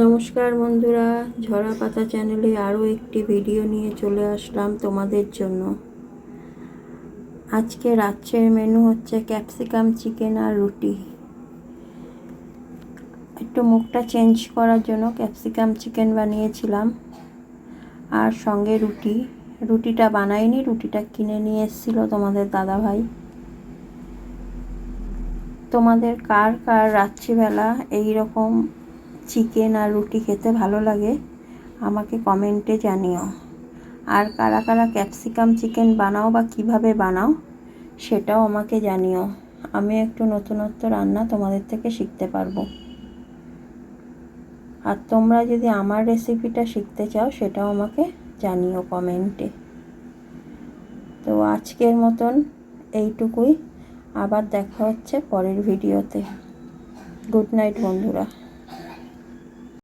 নমস্কার বন্ধুরা, ঝরা পাতা চ্যানেলে আরও একটি ভিডিও নিয়ে চলে আসলাম তোমাদের জন্য। আজকে রাত্রের মেনু হচ্ছে ক্যাপসিকাম চিকেন আর রুটি। একটু মুখটা চেঞ্জ করার জন্য ক্যাপসিকাম চিকেন বানিয়েছিলাম, আর সঙ্গে রুটিটা বানাইনি, রুটিটা কিনে নিয়ে এসেছিল তোমাদের দাদাভাই। তোমাদের কার কার রাত্রিবেলা এই রকম চিকেন আর রুটি খেতে ভালো লাগে আমাকে কমেন্টে জানিও। আর কারা কারা ক্যাপসিকাম চিকেন বানাও বা কিভাবে বানাও সেটাও আমাকে জানিও। আমি একটু নতুনত্ব রান্না তোমাদের থেকে শিখতে পারবো। আর তোমরা যদি আমার রেসিপিটা শিখতে চাও সেটাও আমাকে জানিও কমেন্টে। তো আজকের মতন এইটুকুই, আবার দেখা হচ্ছে পরের ভিডিওতে। গুড নাইট বন্ধুরা।